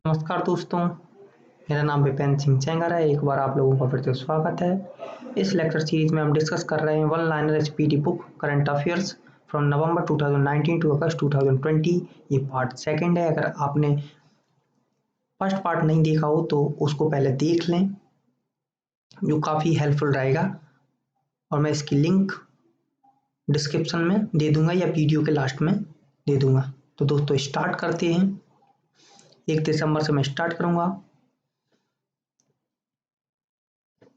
नमस्कार दोस्तों, मेरा नाम विपिन सिंह चेंगर है। एक बार आप लोगों का फिर से स्वागत है। इस लेक्चर सीरीज में हम डिस्कस कर रहे हैं one liner HPT book current affairs from November 2019 to August 2020। ये पार्ट सेकंड है। अगर आपने फर्स्ट पार्ट नहीं देखा हो तो उसको पहले देख लें, जो काफ़ी हेल्पफुल रहेगा। और मैं इसकी लिंक डिस्क्रिप्शन में दे दूंगा या वीडियो के लास्ट में दे दूंगा। तो दोस्तों स्टार्ट करते हैं। 1 दिसंबर से मैं स्टार्ट करूंगा।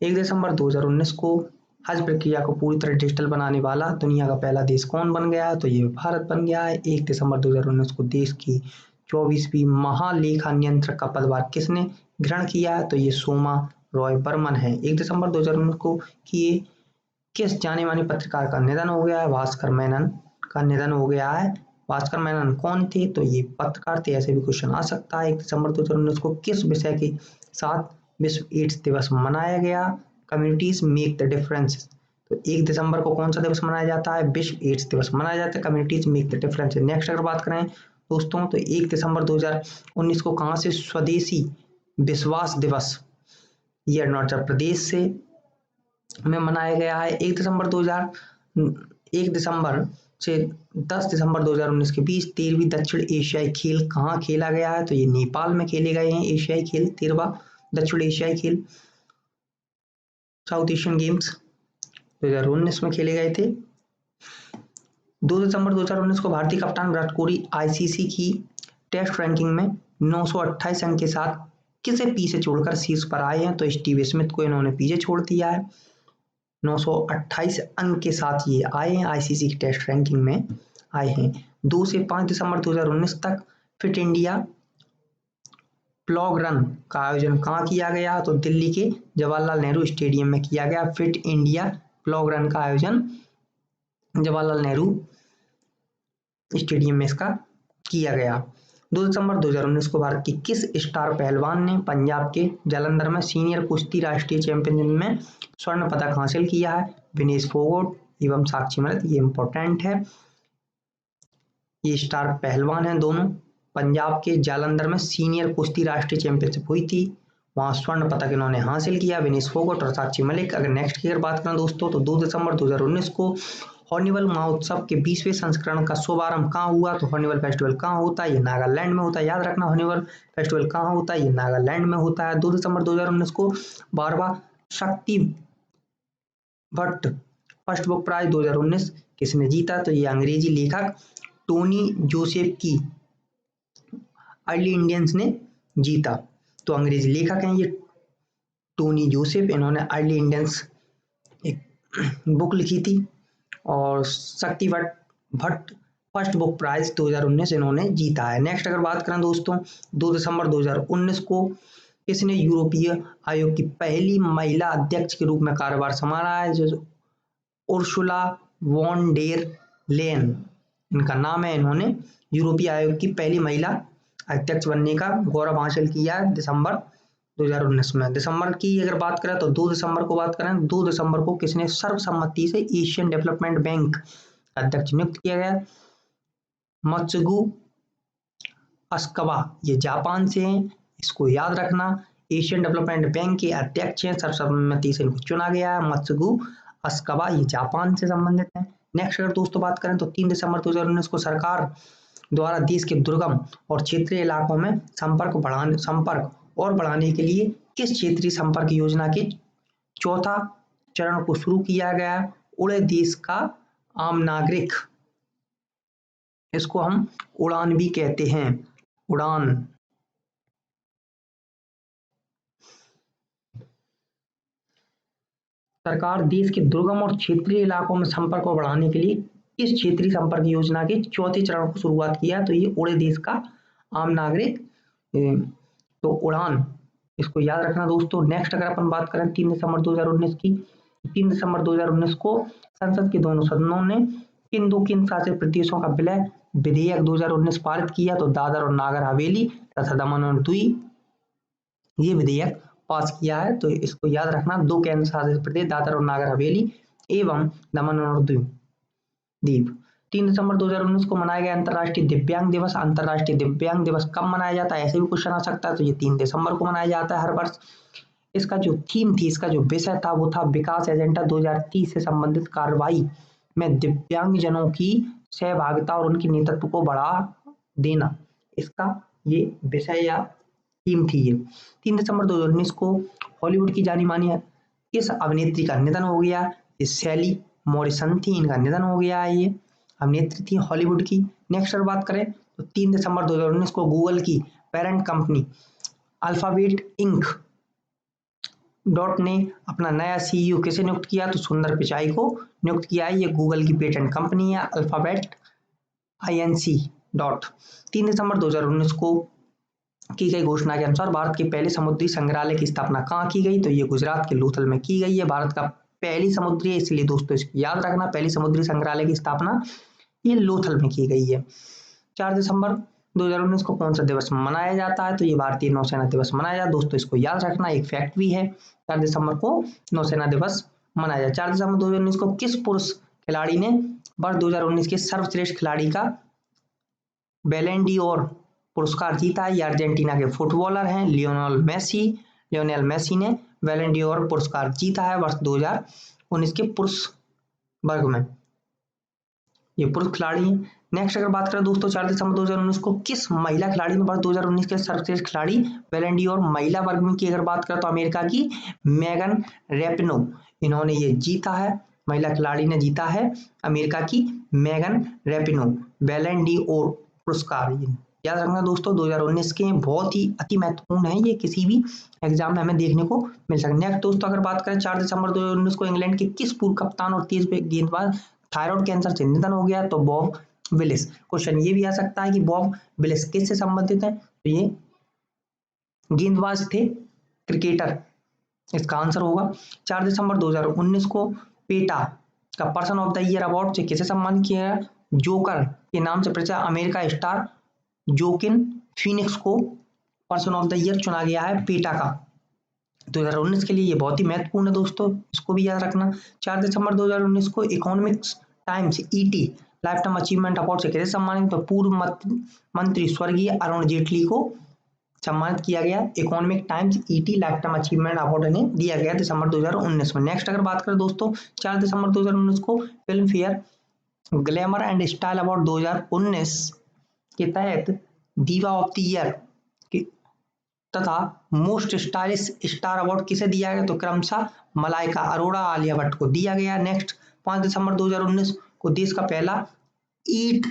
1 दिसंबर 2019 को हज प्रक्रिया को पूरी तरह डिजिटल बनाने वाला दुनिया का पहला देश कौन बन गया है? तो ये भारत बन गया है। 1 दिसंबर 2019 को देश की 24वीं महालेखा नियंत्रक का पदभार किसने ग्रहण किया है? तो ये सोमा रॉय बर्मन है। 1 दिसंबर 2019 को किए किस जाने माने पत्रकार का निधन हो गया है? भास्कर मेनन का निधन हो गया है। भास्कर मेनन कौन थे? तो ये पत्रकार थे। ऐसे भी क्वेश्चन आ सकता है। 1 दिसंबर 2019 को किस विषय के साथ विश्व एड्स दिवस मनाया गया? Communities make the difference. तो 1 दिसंबर को कौन सा दिवस मनाया जाता है? विश्व एड्स दिवस मनाया जाता है। Communities make the difference. Next अगर बात करें दोस्तों, तो 1 दिसंबर 2019 को कहां से स्वदेशी विश्वास दिवस ये अरुणाचल प्रदेश से में मनाया गया है। 1 दिसंबर से 10 दिसंबर 2019 के बीच 13वीं दक्षिण एशियाई खेल कहाँ खेला गया है? तो ये नेपाल में खेले गए हैं। एशियाई खेल 13वां दक्षिण एशियाई खेल साउथ एशियन गेम्स 2019 में खेले गए थे। 2 दिसंबर 2019 को भारतीय कप्तान विराट कोहली आईसीसी की टेस्ट रैंकिंग में 928 अंक के साथ किसे पीछे छोड़कर शीर्ष पर आए हैं? तो स्टीव स्मिथ को इन्होंने पीछे छोड़ दिया है। 928 अंक के साथ ये आए हैं, आईसीसी की टेस्ट रैंकिंग में आए हैं। 2 से 5 दिसंबर 2019 तक फिट इंडिया प्लॉग रन का आयोजन कहाँ किया गया? तो दिल्ली के जवाहरलाल नेहरू स्टेडियम में किया गया। फिट इंडिया प्लॉग रन का आयोजन जवाहरलाल नेहरू स्टेडियम में इसका किया गया। 2 दिसंबर 2019 को भारत की किस स्टार पहलवान ने पंजाब के जालंधर में सीनियर कुश्ती राष्ट्रीय चैंपियनशिप में स्वर्ण पदक हासिल किया है? विनेश फोगाट एवं साक्षी मलिक। ये इंपॉर्टेंट है। ये स्टार पहलवान हैं दोनों। पंजाब के जालंधर में सीनियर कुश्ती राष्ट्रीय चैंपियनशिप हुई थी, वहां स्वर्ण पदक इन्होंने हासिल किया, विनेश फोगाट और साक्षी मलिक। अगर नेक्स्ट की अगर बात करें दोस्तों, तो 2 दिसंबर 2019 को हॉर्निवल महोत्सव के 20वें संस्करण का शुभारंभ कहाँ हुआ? तो हॉर्निवल फेस्टिवल कहाँ होता है? ये नागालैंड में होता है। याद रखना, हॉर्निवल फेस्टिवल कहाँ होता है? ये नागालैंड में होता है। 2 दिसंबर 2019 को 12वां शक्ति भट्ट फर्स्ट बुक प्राइज 2019 किसने जीता? तो ये अंग्रेजी लेखक टोनी जोसेफ की अर्ली इंडियंस ने जीता। तो अंग्रेजी लेखक हैं ये टोनी जोसेफ। इन्होंने अर्ली इंडियंस एक बुक लिखी थी और शक्ति भट्ट फर्स्ट बुक प्राइज 2019 इन्होंने जीता है। नेक्स्ट अगर बात करें दोस्तों, 2 दिसंबर 2019 को किसने यूरोपीय आयोग की पहली महिला अध्यक्ष के रूप में कार्यभार संभाला है? जो उर्सुला वॉन डेर लेन इनका नाम है। इन्होंने यूरोपीय आयोग की पहली महिला अध्यक्ष बनने का गौरव हासिल किया है दिसंबर 2019 में। दिसंबर की अगर बात करें तो 2 दिसंबर को बात करें, 2 दिसंबर को किसने सर्वसम्मति से एशियन डेवलपमेंट बैंक अध्यक्ष नियुक्त किया गया? मत्सुगु अस्कावा। ये जापान से हैं, इसको याद रखना। एशियन डेवलपमेंट बैंक के अध्यक्ष हैं, सर्वसम्मति से इनको चुना गया है। मत्सुगु अस्कावा ये जापान से संबंधित है। नेक्स्ट अगर दोस्तों बात करें तो 3 दिसंबर 2019 को सरकार द्वारा देश के दुर्गम और क्षेत्रीय इलाकों में संपर्क बढ़ाने के लिए किस क्षेत्रीय संपर्क योजना के चौथा चरण को शुरू किया गया? उड़े देश का आम नागरिक, इसको हम उड़ान भी कहते हैं। उड़ान। सरकार देश के दुर्गम और क्षेत्रीय इलाकों में संपर्क को बढ़ाने के लिए इस क्षेत्रीय संपर्क योजना के चौथे चरण को शुरुआत किया। तो ये उड़े देश का आम नागरिक, तो उड़ान, इसको याद रखना दोस्तों। नेक्स्ट अगर अपन बात करें 3 दिसंबर 2019 की, 3 दिसंबर 2019 को संसद के दोनों सदनों ने किन दो केंद्र शासित प्रदेशों का विलय विधेयक 2019 पारित किया? तो दादर और नागर हवेली तथा दमन और दीव ये विधेयक पास किया है। तो इसको याद रखना, 2 केंद्र शासित प्रदेश दादर और नागर हवेली एवं दमन और दीव। 3 दिसंबर 2019 को मनाया गया अंतर्राष्ट्रीय दिव्यांग दिवस। अंतर्राष्ट्रीय दिव्यांग दिवस कब मनाया जाता है, ऐसे भी क्वेश्चन आ सकता है। तो ये 3 दिसंबर को मनाया जाता है हर वर्ष। इसका जो थीम थी, इसका जो विषय था वो था विकास एजेंडा 2030 से संबंधित कार्रवाई में दिव्यांगजनों की सहभागिता और उनके नेतृत्व को बढ़ा देना, इसका ये विषय या थीम थी। ये 3 दिसंबर 2019 को हॉलीवुड की जानी मानी किस अभिनेत्री का निधन हो गया, ये सैली मॉरिसन थी, इनका निधन हो गया है। ये अभिनेत्री थी हॉलीवुड की। नेक्स्ट अगर बात करें तो 3 दिसंबर 2019 को गूगल की parent company Alphabet Inc dot ने अपना नया सीईओ किसे नियुक्त किया, तो सुंदर पिचाई को नियुक्त किया है। ये गूगल की पेटेंट कंपनी है अल्फाबेट INC डॉट। 3 दिसंबर 2019 को की गई घोषणा के अनुसार भारत के पहले समुद्री संग्रहालय की स्थापना कहाँ की गई, तो ये गुजरात के लोथल में की गई है। भारत का पहली समुद्री है, इसलिए दोस्तों इसको याद रखना, पहली समुद्री संग्रहालय की स्थापना ये लोथल में की गई है। 4 दिसंबर 2019 को कौन सा दिवस मनाया जाता है, तो ये भारतीय नौसेना दिवस मनाया जाता है। दोस्तों इसको याद रखना, एक फैक्ट भी है, 4 दिसंबर को नौसेना दिवस मनाया जाए। 4 दिसंबर 2019 को किस पुरुष खिलाड़ी ने वर्ष 2019 के सर्वश्रेष्ठ खिलाड़ी का बैलन डी'ओर पुरस्कार जीता है, ये अर्जेंटीना के फुटबॉलर हैं लियोनेल मेसी ने बैलन डी'ओर पुरस्कार जीता है वर्ष 2019 के पुरुष वर्ग में, ये पुरुष खिलाड़ी हैं। नेक्स्ट अगर बात करें दोस्तों 4 दिसंबर 2019 को किस महिला खिलाड़ी ने वर्ष 2019 के सर्वश्रेष्ठ खिलाड़ी बैलन डी'ओर महिला वर्ग में की अगर बात करें तो अमेरिका की मेगन रैपिनो, इन्होंने ये जीता है, महिला खिलाड़ी ने जीता है अमेरिका की मेगन रैपिनो बैलन डी'ओर पुरस्कार। याद रखना दोस्तों 2019 के बहुत ही अति महत्वपूर्ण है, ये किसी भी एग्जाम में हमें देखने को मिल सकता है। नेक्स्ट दोस्तों अगर बात करें 4 दिसंबर 2019 को इंग्लैंड के किस पूर्व कप्तान और तेज गेंदबाज थायराइड कैंसर से निधन हो गया, तो बॉब विलिस। क्वेश्चन ये भी आ सकता है कि बॉब विलिस किससे संबंधित है, तो ये गेंदबाज थे, क्रिकेटर, इसका आंसर होगा। 4 दिसंबर 2019 को पेटा का person of the year award से किसे सम्मानित किया गया, जोकर के नाम से प्रसिद्ध अमेरिका स्टार जोकिन फीनिक्स को पर्सन ऑफ द ईयर चुना गया है पेटा का 2019 के लिए। ये बहुत ही महत्वपूर्ण है दोस्तों, इसको भी याद रखना। 4 दिसंबर 2019 को economics times ET life time achievement award से किसे सम्मानित, तो पूर्व मंत्री स्वर्गीय अरुण जेटली को सम्मानित किया गया। Economic times ET life time achievement award इन्हें दिया गया दिसंबर 2019 में। नेक्स्ट अगर बात करें दोस्तों 4 दिसंबर 2019 को film fair glamour and style award 2019 के तहत दीवा ऑफ द ईयर तथा मोस्ट स्टाइलिश स्टार अवार्ड किसे दिया गया, तो क्रमशः मलाइका अरोड़ा, आलिया भट्ट को दिया गया। नेक्स्ट 5 दिसंबर 2019 को देश का पहला ईट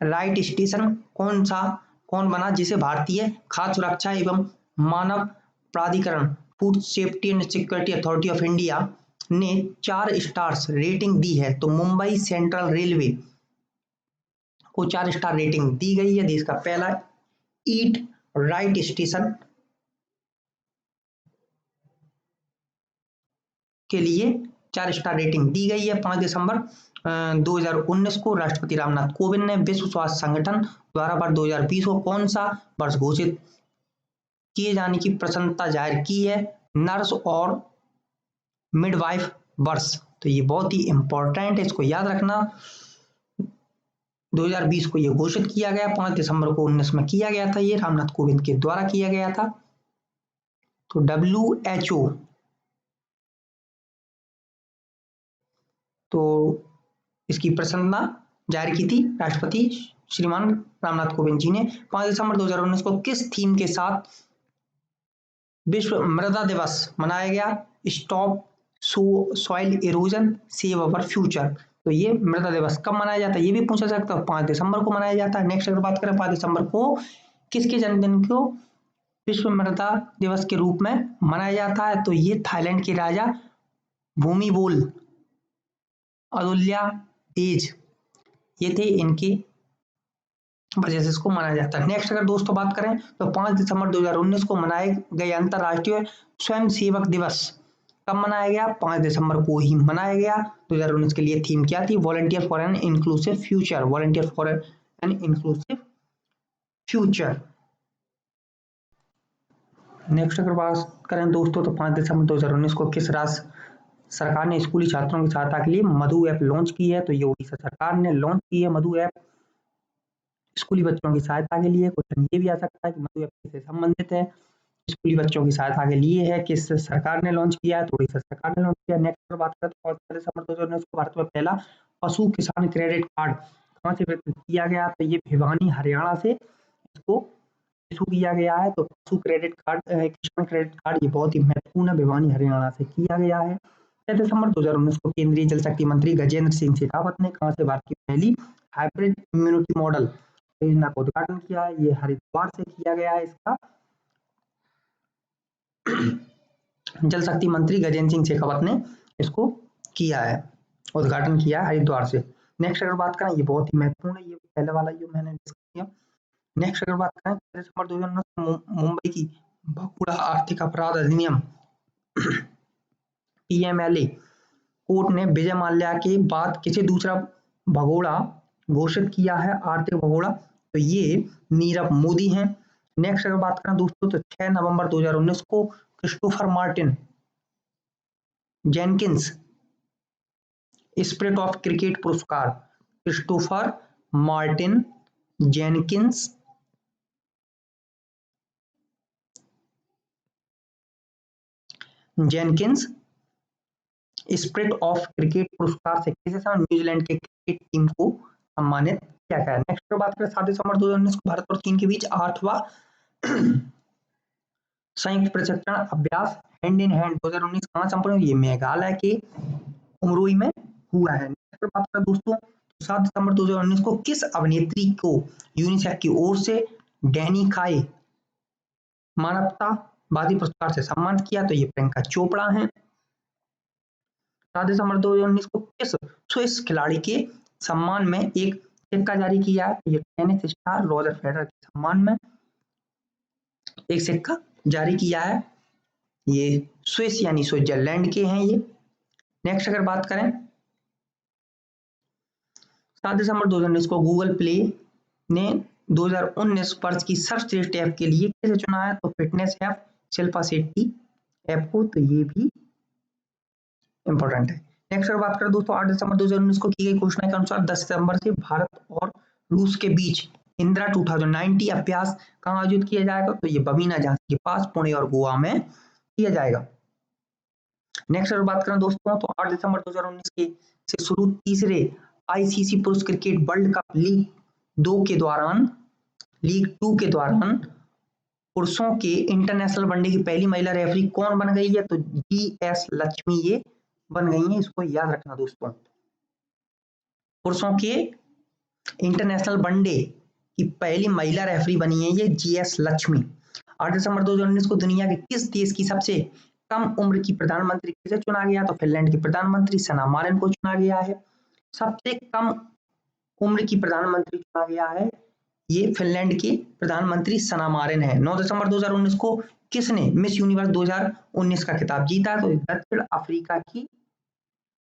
राइट स्टेशन कौन बना, जिसे भारतीय खाद्य सुरक्षा एवं मानव प्राधिकरण food safety and security authority of India ने 4 स्टार्स रेटिंग दी है, तो मुंबई सेंट्रल रेलवे को 4 स्टार रेटिंग दी गई है। देश का पहला ईट राइट स्टेशन के लिए 4 स्टार रेटिंग दी गई है। 5 दिसंबर 2019 को राष्ट्रपति रामनाथ कोविंद ने विश्व स्वास्थ्य संगठन द्वारा वर्ष 2020 को कौन सा वर्ष घोषित किए जाने की प्रसन्नता जाहिर की है, नर्स और मिडवाइफ वर्ष। तो ये बहुत ही इंपॉर्टेंट है, इसको याद रखना। 2020 को ये घोषित किया गया, 5 दिसंबर को 19 में किया गया था, ये रामनाथ कोविंद के द्वारा किया गया था। तो WHO तो इसकी प्रसन्नता जाहिर की थी राष्ट्रपति श्रीमान रामनाथ कोविंद जी ने। 5 दिसंबर 2019 को किस थीम के साथ विश्व मृदा दिवस मनाया गया, stop soil erosion save our future. तो ये मृदा दिवस कब मनाया जाता है, ये भी पूछा सकता है, 5 दिसंबर को मनाया जाता है। नेक्स्ट अगर बात करें 5 दिसंबर को किसके जन्मदिन को विश्व मृदा दिवस के रूप में मनाया जाता है, तो ये थाईलैंड के राजा भूमिबोल अदुल्या एज ये थे, इनकी वजह से इसको मनाया जाता है। नेक्स्ट अगर दोस्तों बात करें तो 5 दिसंबर 2019 को मनाए गए अंतरराष्ट्रीय स्वयंसेवक दिवस कब मनाया गया, 5 दिसंबर को ही मनाया गया। 2019 के लिए थीम क्या थी, volunteer for an inclusive future, volunteer for an inclusive future. Next अगर बात करें दोस्तों तो 5 दिसंबर 2019 को किस राष्ट्र सरकार ने स्कूली छात्रों की सहायता के लिए मधु ऐप लॉन्च की है, तो ये उड़ीसा सरकार ने लॉन्च की है मधु ऐप स्कूली बच्चों की सहायता के लिए। क्वेश्चन ये भी आ सकता है कि मधु ऐप किससे संबंधित है, स्कूली बच्चों की सहायता के लिए है, किस सरकार ने लॉन्च किया है, तो उड़ीसा सरकार ने लॉन्च किया। नेक्स्ट पर बात करें तो 14 दिसंबर 2019 को भारत में पहला पशु किसान क्रेडिट कार्ड कहाँ से वितरित किया गया, तो ये भिवानी हरियाणा से इसको इशू किया गया है। तो पशु क्रेडिट कार्ड किसान क्रेडिट कार्ड ये बहुत ही महत्वपूर्ण है, भिवानी हरियाणा से किया गया है। 6 दिसंबर 2019 को केंद्रीय जल शक्ति मंत्री गजेंद्र सिंह शेखावत ने कहाँ से भारत की पहली हाइब्रिड इम्यूनिटी मॉडल योजना का उद्घाटन किया है, ये हरिद्वार से किया गया है। इसका जल शक्ति मंत्री गजेंद्र सिंह शेखावत ने इसको किया है, उद्घाटन किया है हरिद्वार से। नेक्स्ट अगर बात करें, ये बहुत ही महत्वपूर्ण है, ये पहले वाला जो मैंने डिस्कस किया। नेक्स्ट अगर बात करें, दिसंबर 2019 मुंबई की भगोड़ा आर्थिक अपराध अधिनियम पीएमएलए कोर्ट ने विजय माल्या के बाद किसे दूसरा भगोड़ा घोषित किया है, आर्थिक भगोड़ा, तो ये नीरव मोदी हैं। नेक्स्ट अगर बात करें दोस्तों, तो 6 नवंबर 2019 को Christopher Martin Jenkins spirit of cricket पुरस्कार, Christopher Martin Jenkins spirit of cricket पुरस्कार से किसे न्यूजीलैंड के क्रिकेट टीम को सम्मानित किया गया। नेक्स्ट बात करें 7 दिसंबर 2019 को भारत और चीन के बीच 8वां संयुक्त प्रशिक्षण अभ्यास हैंड इन हैंड 2019 कहां संपन्न, ये मेघालय के उमरोई में हुआ है। नेक्स्ट बात करें दोस्तों, 7 दिसंबर 2019 को किस अभिनेत्री को यूनिसेफ की ओर से डैनी खाई मानवतावादी पुरस्कार से सम्मानित किया, तो ये प्रियंका चोपड़ा है। 7 दिसंबर 2019 को किस स्विस खिलाड़ी के सम्मान में एक सिक्का जारी किया है, ये टेनिस स्टार रॉजर फेडरर के सम्मान में एक सिक्का जारी किया है, ये स्विस यानी स्विट्जरलैंड के हैं ये। नेक्स्ट अगर बात करें, 7 दिसंबर 2019 को गूगल प्ले ने 2019 वर्ष की सर्वश्रेष्ठ ऐप के लिए किसे चुना है, तो fitness app Shilpa Shetty app को, तो ये भी इंपॉर्टेंट है। नेक्स्ट अगर बात करें दोस्तों, 8 दिसंबर 2019 को की गई घोषणा के अनुसार 10 सितंबर से भारत और रूस के बीच इंदिरा 2090 अभ्यास कहाँ आयोजित किया जाएगा, तो ये बबीना झांसी के पास पुणे और गोवा में किया जाएगा। नेक्स्ट अगर बात करें दोस्तों, तो 8 दिसंबर 2019 के से शुरू तीसरे आईसीसी पुरुष क्रिकेट वर्ल्ड कप लीग 2 के दौरान पुरुषों के इंटरनेशनल वनडे की पहली महिला रेफरी कौन बन गई है, तो जीएस लक्ष्मी ये बन गई है, इसको याद रखना दोस्तों। पुरुषों के इंटरनेशनल वनडे की पहली महिला रेफरी बनी है ये जीएस लक्ष्मी। 8 दिसंबर 2019 को दुनिया के किस देश की सबसे कम उम्र की प्रधानमंत्री किसे चुना गया, तो फिनलैंड की प्रधानमंत्री सना मारिन को चुना गया है। सबसे कम उम्र की प्रधानमंत्री चुना गया है, ये फिनलैंड की प्रधानमंत्री सना मारिन है। 9 दिसंबर 2019 को किसने मिस यूनिवर्स 2019 का खिताब जीता, तो दक्षिण अफ्रीका की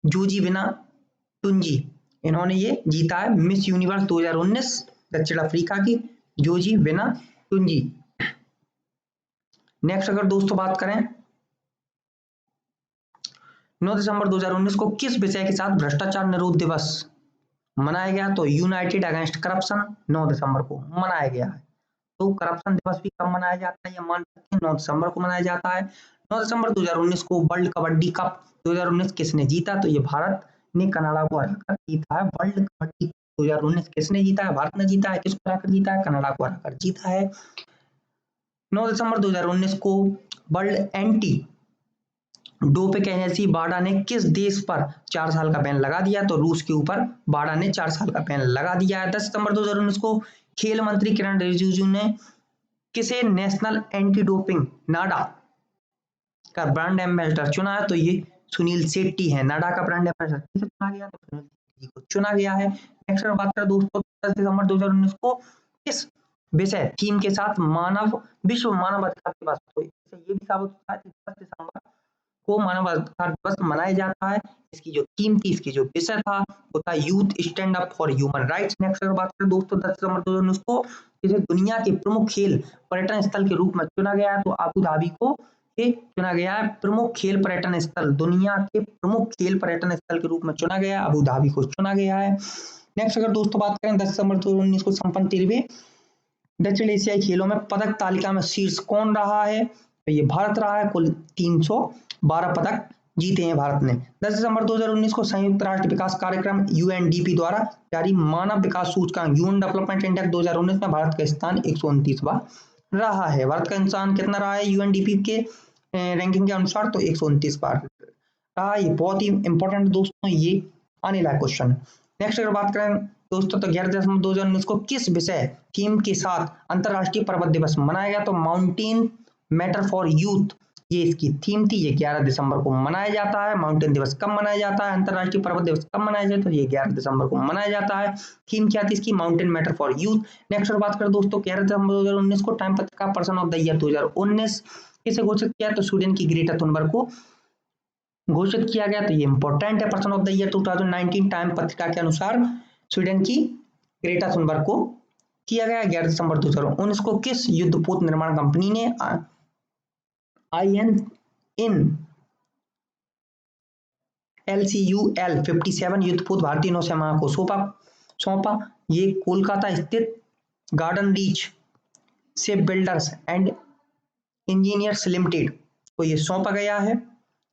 जोजीविना टुंजी, इन्होंने ये जीता है मिस यूनिवर्स 2019, दक्षिण अफ्रीका की जोजीविना टुंजी। नेक्स्ट अगर दोस्तों बात करें, 9 दिसंबर 2019 को किस विषय के साथ भ्रष्टाचार निरोध दिवस मनाया गया, तो यूनाइटेड अगेंस्ट करप्शन 9 दिसंबर को मनाया गया है। तो करप्शन दिवस भी कब मनाया जाता है, ये मान सकते हैं 9 दिसंबर को मनाया जाता है। 9 दिसंबर 2019 को वर्ल्ड कबड्डी कप 2019 किसने जीता, तो ये भारत ने कनाडा को हराकर जीता है। वर्ल्ड कबड्डी 2019 किसने जीता है, भारत ने जीता है। किसको हराकर जीता है, कनाडा को हराकर जीता है। 9 दिसंबर 2019 को वर्ल्ड एंटी डोपिंग एजेंसी वाडा ने किस देश पर 4 साल का बैन लगा दिया, तो रूस के ऊपर वाडा ने 4 साल का बैन लगा दिया है। 10 सितंबर 2019 को खेल मंत्री किरण रिजिजू ने किसे नेशनल एंटी डोपिंग नाडा का ब्रांड एम्बेसडर चुना है, तो ये सुनील शेट्टी है। नाडा का ब्रांड एम्बेसडर किसे चुना गया, तो सुनील शेट्टी को चुना गया है। नेक्स्ट बात करें दोस्तों, 10 दिसंबर 2019 को किस विषय थीम के साथ विश्व मानव अधिकार दिवस, तो ये भी साबित होता है कि 10 दिसंबर को मानव अधिकार दिवस मनाया जाता है। इसकी जो थीम थी, इसकी जो विषय था वो था youth stand up for human rights. Next अगर बात करें दोस्तों, 10 दिसंबर 2019 को इसे दुनिया के प्रमुख खेल पर्यटन स्थल के रूप में चुना गया है, तो आबू धाबी को के चुना गया है प्रमुख खेल पर्यटन स्थल, दुनिया के प्रमुख खेल पर्यटन स्थल के रूप में चुना गया है, अबू धाबी को चुना गया है। नेक्स्ट अगर दोस्तों बात करें 10 दिसंबर 2019 को संपन्न 13वें दक्षिण एशियाई खेलों में पदक तालिका में शीर्ष कौन रहा है, तो ये भारत रहा है, कुल 312 पदक जीते हैं भारत ने। 10 दिसंबर 2019 को संयुक्त राष्ट्र विकास कार्यक्रम यूएनडीपी द्वारा जारी मानव विकास सूचकांक ह्यूमन डेवलपमेंट इंडेक्स 2019 में भारत का स्थान 129वां रहा है। भारत का स्थान कितना रहा है यूएनडीपी के रैंकिंग के अनुसार, तो 129 बार रहा। ये बहुत ही इंपॉर्टेंट दोस्तों, ये आने लायक क्वेश्चन। नेक्स्ट अगर बात करें दोस्तों तो 11 दिसंबर 2019 को किस विषय थीम के साथ अंतरराष्ट्रीय पर्वत दिवस मनाया गया, तो माउंटेन मैटर फॉर यूथ ये इसकी थीम थी। ये 11 दिसंबर को मनाया जाता है। माउंटेन दिवस कब मनाया जाता है, अंतरराष्ट्रीय पर्वत दिवस कब मनाया जाता है, तो ये 11 दिसंबर को मनाया जाता है। थीम क्या थी इसकी, mountain matter for youth. Next और बात करें दोस्तों 11 दिसंबर 2019 को टाइम पत्रिका पर्सन ऑफ द ईयर 2019 किसे घोषित किया, तो स्वीडन की ग्रेटा थुनबर्ग को घोषित किया गया। तो ये इंपॉर्टेंट है, person of the year 2019 time पत्रिका के अनुसार स्वीडन की ग्रेटा थुनबर्ग को किया गया। 11 दिसंबर 2019 को किस युद्धपोत निर्माण कंपनी ने INN LCUL 57 युद्धपोत भारतीय नौसेना को सौंपा। ये कोलकाता स्थित garden reach ship builders and engineers limited को ये सौंपा गया है।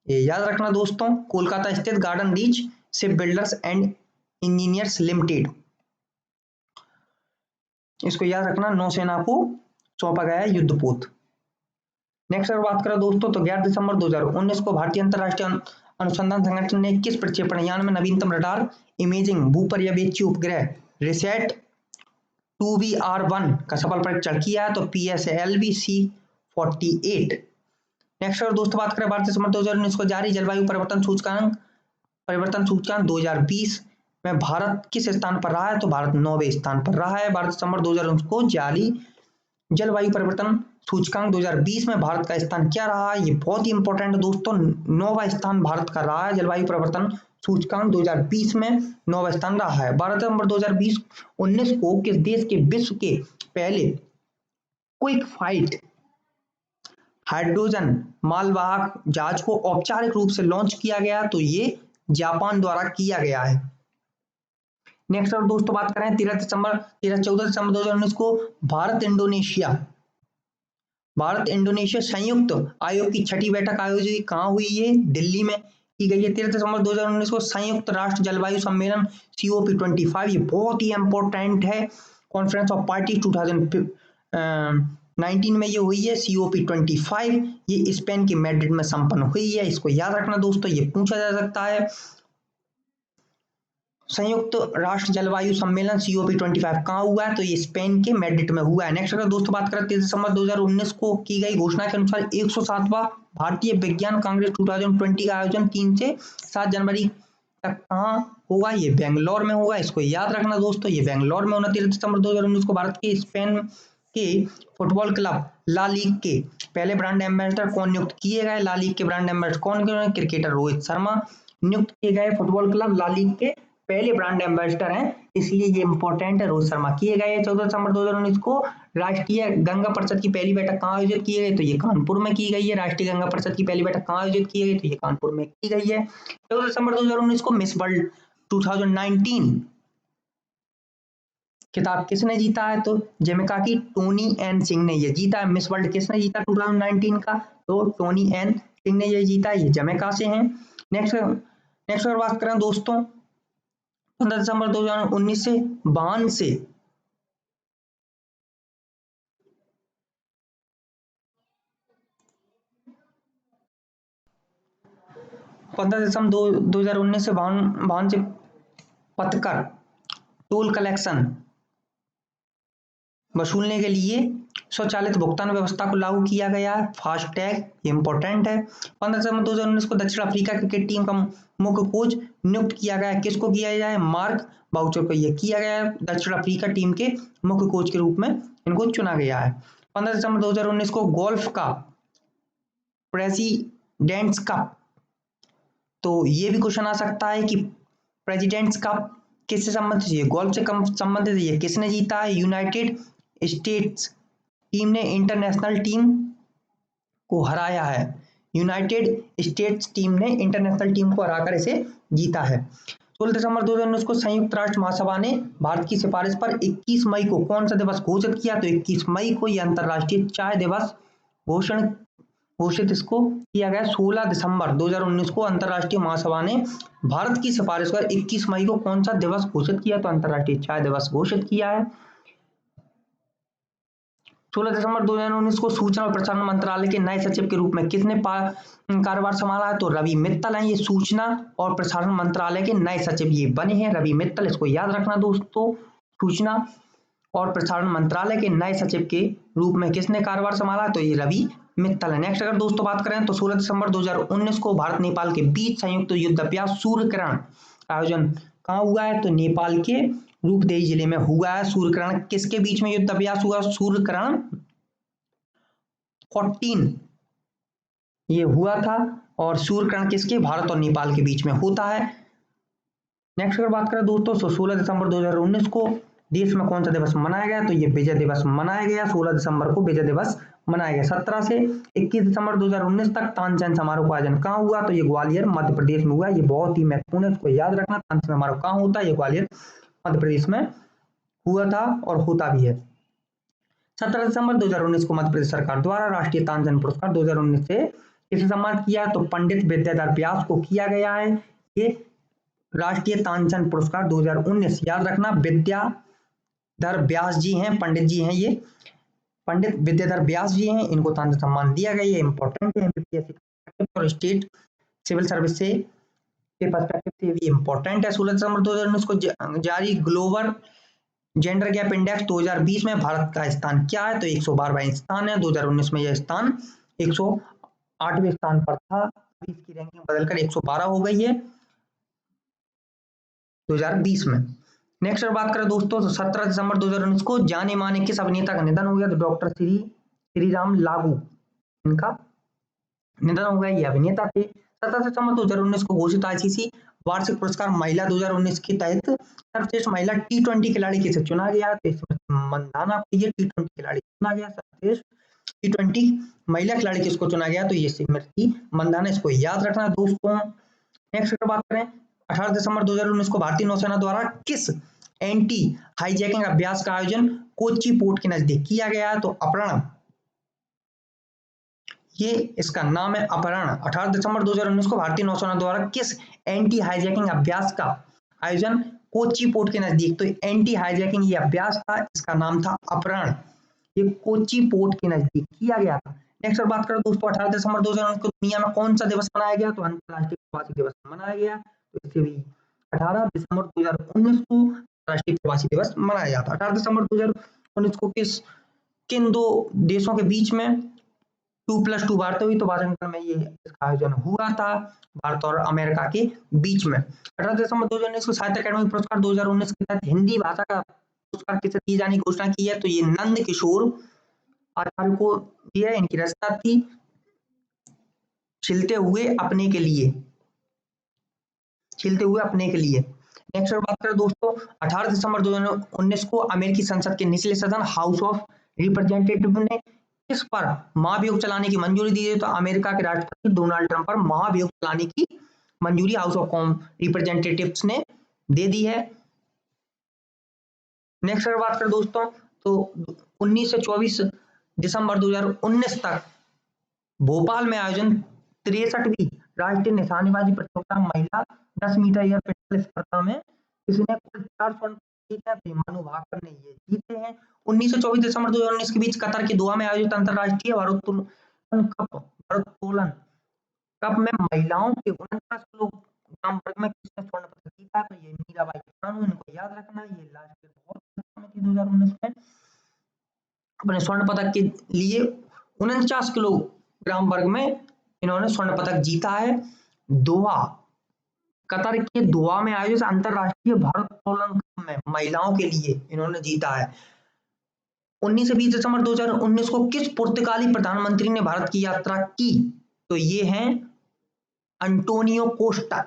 ये याद रखना दोस्तों, कोलकाता स्थित garden reach ship builders and engineers limited, इसको याद रखना, नौसेना को सौंपा गया है युद्धपोत। नेक्स्ट अगर बात करें दोस्तों तो 11 दिसंबर 2019 को भारतीय अंतरराष्ट्रीय अनुसंधान संगठन ने किस प्रक्षेपण यान में नवीनतम रडार इमेजिंग भूपर्यवेक्षी उपग्रह रिसेट 2BR1 का सफल परीक्षण किया है, तो PSLV C48। नेक्स्ट अगर दोस्तों बात करें 12 दिसंबर 2019 को जारी जलवायु परिवर्तन सूचकांक 2020 में भारत किस स्थान पर रहा है, तो भारत 9वें स्थान पर रहा है। 12 दिसंबर 2019 को जारी जलवायु परिवर्तन सूचकांक 2020 में भारत का स्थान क्या रहा है, ये बहुत ही इंपॉर्टेंट दोस्तों, 9वां स्थान भारत का रहा है। जलवायु परिवर्तन सूचकांक 2020 में 9वां स्थान रहा है। 12 दिसंबर 2019 को किस देश के विश्व के पहले क्विक फाइट हाइड्रोजन मालवाहक जहाज को औपचारिक रूप से लॉन्च किया गया, तो ये जापान द्वारा किया गया है। नेक्स्ट और दोस्तों बात करें 14 दिसंबर 2019 को भारत इंडोनेशिया संयुक्त आयोग की छठी बैठक आयोजित कहाँ हुई है, दिल्ली में की गई है। 13 दिसंबर 2019 को संयुक्त राष्ट्र जलवायु सम्मेलन COP25 ये बहुत ही इंपॉर्टेंट है, कॉन्फ्रेंस ऑफ पार्टी 2019 में ये हुई है। COP25 ये स्पेन के मैड्रिड में संपन्न हुई है, इसको याद रखना दोस्तों, ये पूछा जा सकता है। संयुक्त राष्ट्र जलवायु सम्मेलन COP25 कहाँ हुआ है, तो ये स्पेन के मैड्रिड में हुआ है। नेक्स्ट अगर दोस्तों बात करें 13 दिसंबर 2019 को की गई घोषणा के अनुसार 107वां भारतीय विज्ञान कांग्रेस 2020 का आयोजन 3 से 7 जनवरी तक कहाँ होगा, ये बेंगलोर में होगा, इसको याद रखना दोस्तों, ये बेंगलोर में होना। 13 दिसंबर 2019 को भारत के स्पेन के फुटबॉल क्लब ला लीग के पहले ब्रांड एम्बेसडर कौन नियुक्त किए गए, ला लीग के ब्रांड एम्बेसडर कौन, क्रिकेटर रोहित शर्मा नियुक्त किए गए। फुटबॉल क्लब ला लीग के पहले ब्रांड एम्बेसडर हैं, इसलिए ये इंपॉर्टेंट है, रोहित शर्मा किए गए। 14 दिसंबर 2019 को राष्ट्रीय गंगा परिषद की पहली बैठक कहाँ आयोजित की गई, तो ये कानपुर में की गई है। राष्ट्रीय गंगा परिषद की पहली बैठक कहाँ आयोजित की गई, तो ये कानपुर में की गई है। 14 दिसंबर 2019 को मिस वर्ल्ड 2019 खिताब किसने जीता है, तो जमैका की टोनी एन सिंह ने ये जीता है। मिस वर्ल्ड किसने जीता 2019 का, तो टोनी एन सिंह ने ये जीता, ये जमैका से हैं। नेक्स्ट अगर बात करें दोस्तों 15 दिसंबर 2019 से बान से 15 दिसंबर 2019 से वाहन से पथकर टोल कलेक्शन वसूलने के लिए स्वचालित भुगतान व्यवस्था को लागू किया गया है, फास्टैग, ये इंपॉर्टेंट है। 15 दिसंबर 2019 को दक्षिण अफ्रीका क्रिकेट टीम का मुख्य कोच नियुक्त किया गया है, किसको किया जाए, मार्क बाउचर को ये किया गया है, दक्षिण अफ्रीका टीम के मुख्य कोच के रूप में इनको चुना गया है। 15 दिसंबर 2019 को गोल्फ का प्रेसिडेंट्स कप, तो ये भी क्वेश्चन आ सकता है कि प्रेसिडेंट्स कप किससे संबंधित है, गोल्फ से संबंधित है, ये किसने जीता है, यूनाइटेड स्टेट्स टीम ने इंटरनेशनल टीम को हराया है। यूनाइटेड स्टेट्स टीम ने इंटरनेशनल टीम को हराकर इसे जीता है। 16 दिसंबर 2019 को संयुक्त राष्ट्र महासभा ने भारत की सिफारिश पर 21 मई को कौन सा दिवस घोषित किया? तो 21 मई को यह अंतर्राष्ट्रीय चाय दिवस घोषित इसको किया गया। 16 दिसंबर 2019 को अंतर्राष्ट्रीय महासभा ने भारत की सिफारिश पर 21 मई को कौन सा दिवस घोषित किया? तो अंतर्राष्ट्रीय चाय दिवस घोषित किया है। 16 दिसंबर 2019 को सूचना और प्रसारण मंत्रालय के नए सचिव के रूप में किसने कार्यभार संभाला है? तो रवि मित्तल हैं। ये सूचना और प्रसारण मंत्रालय के नए सचिव ये बने हैं रवि मित्तल। इसको याद रखना दोस्तों। सूचना और प्रसारण मंत्रालय के नए सचिव के रूप में किसने कार्यभार संभाला? तो ये रवि मित्तल है। नेक्स्ट अगर दोस्तों बात करें तो 16 दिसंबर 2019 को भारत नेपाल के बीच संयुक्त युद्ध अभ्यास सूर्यकिरण आयोजन कहाँ हुआ है? तो नेपाल के रूपदेही जिले में हुआ है। सूर्यकिरण किसके बीच में युद्ध अभ्यास हुआ? सूर्यकिरण 14 ये हुआ था और सूर्यकिरण किसके? भारत और नेपाल के बीच में होता है। नेक्स्ट अगर बात करें दोस्तों 16 दिसंबर 2019 को देश में कौन सा दिवस मनाया गया? तो ये विजय दिवस मनाया गया। 16 दिसंबर को विजय दिवस मनाया गया। 17 से 21 दिसंबर 2019 तक तानसेन समारोह का आयोजन कहाँ हुआ? तो ये ग्वालियर मध्य प्रदेश में हुआ। ये बहुत ही महत्वपूर्ण है, इसको याद रखना। तानसेन समारोह कहाँ होता है? ये ग्वालियर मध्य प्रदेश में हुआ था और होता भी है। 17 दिसंबर 2019 को मध्य प्रदेश सरकार द्वारा राष्ट्रीय तानसेन पुरस्कार 2019 से किसे सम्मानित किया? तो पंडित विद्याधर व्यास को किया गया है। ये राष्ट्रीय तानसेन पुरस्कार 2019 याद रखना। विद्याधर व्यास जी हैं, पंडित जी हैं, ये पंडित विद्याधर व्यास जी हैं, इनको तानसेन सम्मान दिया गया। ये इंपॉर्टेंट है यूपीएससी और स्टेट सिविल सर्विस से के पर्सपेक्टिव से भी इंपॉर्टेंट है। 16 दिसंबर 2019 को जारी ग्लोबल जेंडर गैप इंडेक्स 2020 में भारत का स्थान क्या है? तो 112वां स्थान है। 2019 में यह स्थान 108वें स्थान पर था। इसकी रैंकिंग बदलकर 112 हो गई है 2020 में। नेक्स्ट बात करें दोस्तों तो 17 दिसंबर 2019 को जाने माने किस अभिनेता का निधन हो गया? तो डॉक्टर श्रीराम लागू इनका निधन हो गया। ये अभिनेता थे। 17 दिसंबर 2019 को घोषित आईसीसी वार्षिक पुरस्कार महिला 2019 के तहत सर्वश्रेष्ठ महिला T20 खिलाड़ी किसे चुना गया? तो मंदाना को ये T20 खिलाड़ी चुना गया। सर्वश्रेष्ठ T20 महिला खिलाड़ी किसको चुना गया? तो ये स्मृति मंदाना। इसको याद रखना दोस्तों। नेक्स्ट बात करें 18 दिसंबर 2019 को भारतीय नौसेना द्वारा किस एंटी हाईजैकिंग अभ्यास का आयोजन कोच्चि पोर्ट के नजदीक किया गया है? तो अपहरण, ये इसका नाम है अपहरण। 18 दिसंबर 2019 को भारतीय नौसेना द्वारा किस एंटी हाईजैकिंग अभ्यास का आयोजन कोच्चि पोर्ट के नजदीक? तो एंटी हाईजैकिंग ये अभ्यास था, इसका नाम था अपहरण। ये कोच्चि पोर्ट के नजदीक किया गया था। नेक्स्ट बात करें दोस्तों 18 दिसंबर 2019 को दुनिया में कौन सा दिवस मनाया गया? तो अंतर्राष्ट्रीय प्रवासी दिवस मनाया गया। तो इससे भी 18 दिसंबर 2019 को राष्ट्रीय प्रवासी दिवस मनाया जाता है। 18 दिसंबर 2019 को किन दो देशों के बीच में 2+2 वार्ता हुई? तो वाशिंगटन में ये इसका आयोजन हुआ था, भारत और अमेरिका के बीच में। 18 दिसंबर 2019 को साहित्य अकादमी पुरस्कार 2019 के तहत हिंदी भाषा का पुरस्कार किसे दिए जाने की घोषणा की है? तो ये नंद किशोर आचार्य को दिया। इनकी रचना थी खिलते हुए अपने के लिए, खिलते हुए अपने के लिए। नेक्स्ट बात करें दोस्तों 18 दिसंबर 2019 को अमेरिकी संसद के निचले सदन हाउस ऑफ रिप्रेजेंटेटिव ने किस पर महाभियोग चलाने की मंजूरी दी है? तो अमेरिका के राष्ट्रपति डोनाल्ड ट्रंप पर महाभियोग चलाने की मंजूरी हाउस ऑफ रिप्रेजेंटेटिव्स ने दे दी है। नेक्स्ट बात करें दोस्तों तो 19 से 24 दिसंबर 2019 तक भोपाल में आयोजन 63वीं राष्ट्रीय निशानेबाजी प्रतियोगिता महिला 10 मीटर एयर पिस्टल स्पर्धा में इसने कुल 4 स्वर्ण जीते हैं। मनु भाकर ने ये जीते हैं। 19 से 24 दिसंबर 2019 के बीच कतर के दोहा में आयोजित अंतरराष्ट्रीय भारोत्तोलन कप में महिलाओं के 49 किलोग्राम वर्ग में किसने स्वर्ण पदक जीता? तो ये मीराबाई चानू। इनको याद रखना। ये लास्ट के बहुत 2019 में अपने स्वर्ण पदक के लिए 49 किलोग्राम वर्ग में इन्होंने स्वर्ण पदक जीता है। दोहा, कतर के दोहा में आयोजित अंतरराष्ट्रीय भारोत्तोलन में महिलाओं के लिए इन्होंने जीता है। 19 से 20 दिसंबर 2019 को किस पुर्तगाली प्रधानमंत्री ने भारत की यात्रा की? तो ये हैं अंटोनियो कोस्टा,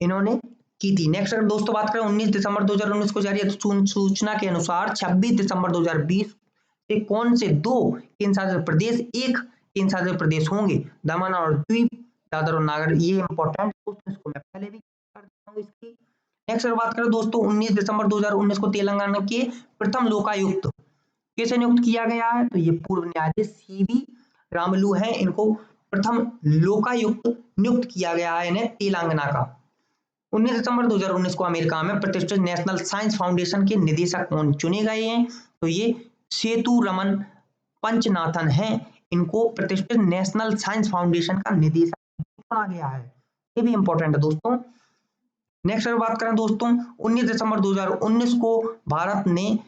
इन्होंने की थी। नेक्स्ट अगर दोस्तों बात करें 19 दिसंबर 2019 को जारी सूचना के अनुसार 26 दिसंबर 2020 से कौन से 2 केंद्र शासित प्रदेश एक केंद्र शासित प्रदेश होंगे दमन और द्वीप, दादर और नागर, ये इंपॉर्टेंट दोस्तों, इसको मैं पहले भी कर देता हूँ इसकी। नेक्स्ट अगर बात करें दोस्तों 19 दिसंबर 2019 को तेलंगाना के प्रथम लोकायुक्त किसे नियुक्त किया गया है, तो ये पूर्व न्यायाधीश सीवी रामलू है, इनको प्रथम लोकायुक्त नियुक्त किया गया है इन्हें तेलंगाना का। 19 दिसंबर 2019 को अमेरिका में प्रतिष्ठित नेशनल साइंस फाउंडेशन के निदेशक कौन चुने गए हैं, तो ये सेतु रमन पंचनाथन हैं, इनको प्रतिष्ठित नेशनल साइंस फाउंडेशन का निदेशक चुना गया है, ये भी इंपॉर्टेंट है दोस्तों। नेक्स्ट अगर बात करें दोस्तों 19 दिसंबर 2019 को भारत ने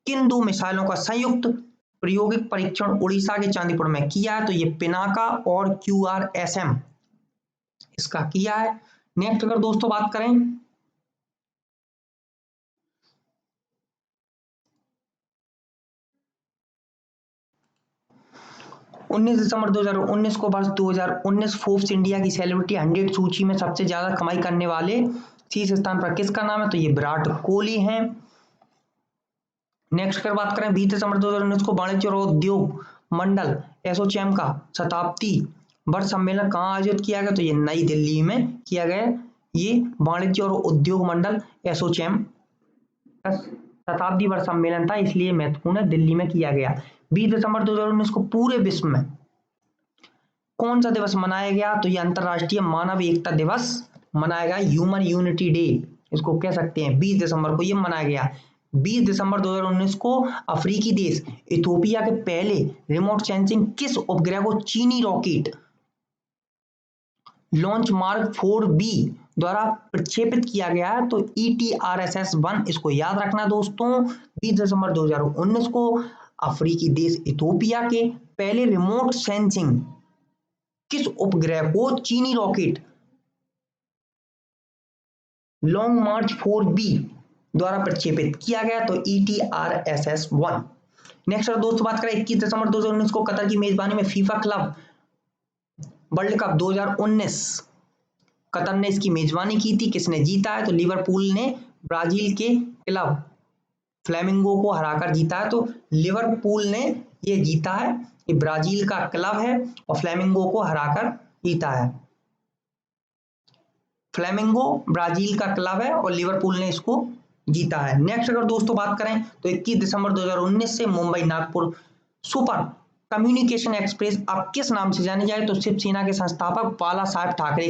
किन दो मिसाइलों का संयुक्त प्रायोगिक परीक्षण उड़ीसा के चांदीपुर में किया है, तो ये पिनाका और QRSM इसका किया है। नेक्स्ट अगर दोस्तों बात करें 19 दिसंबर 2019 को वर्ष 2019 फोर्ब्स इंडिया की सेलिब्रिटी 100 सूची में सबसे ज्यादा कमाई करने वाले शीर्ष स्थान पर किसका नाम है, तो ये विराट कोहली हैं। नेक्स्ट अगर बात करें 20 दिसंबर 2019 को वाणिज्य और उद्योग मंडल एसोचैम का शताब्दी वर्ष सम्मेलन कहाँ आयोजित किया गया, तो ये नई दिल्ली में किया गया। ये वाणिज्य और उद्योग मंडल एसोचैम का शताब्दी वर्ष सम्मेलन था, इसलिए महत्वपूर्ण है, दिल्ली में किया गया। 20 दिसंबर 2019 को पूरे विश्व में कौन सा दिवस मनाया गया, तो ये अंतरराष्ट्रीय मानव एकता दिवस मनाया गया, ह्यूमन यूनिटी डे इसको कह सकते हैं। 20 दिसंबर को ये मनाया गया। 20 दिसंबर 2019 को अफ्रीकी देश इथियोपिया के पहले रिमोट सेंसिंग किस उपग्रह को चीनी रॉकेट लॉन्च मार्क 4B द्वारा प्रक्षेपित किया गया है, तो ETRSS-1 इसको याद रखना दोस्तों। 20 दिसंबर 2019 को अफ्रीकी देश इथियोपिया के पहले रिमोट सेंसिंग किस उपग्रह को चीनी रॉकेट लॉन्ग मार्च 4B द्वारा प्रक्षेपित किया गया, तो ETRSS-1। नेक्स्ट अगर दोस्तों बात करें 21 दिसंबर 2019 को कतर की मेजबानी में FIFA club world cup 2019 Qatar ने इसकी मेजबानी की थी, किसने जीता है, तो लिवरपूल ने ब्राजील के क्लब फ्लेमिंगो को हराकर जीता है, तो लिवरपूल ने ये जीता है, ये ब्राजील का क्लब है और फ्लेमिंगो को हराकर जीता है। फ्लेमिंगो ब्राजील का क्लब है और लिवरपूल ने इसको जीता है। नेक्स्ट अगर दोस्तों बात करें तो 21 दिसंबर 2019 से Mumbai Nagpur super communication express अब किस नाम से जानी जाए, तो शिवसेना के संस्थापक बाला साहेब ठाकरे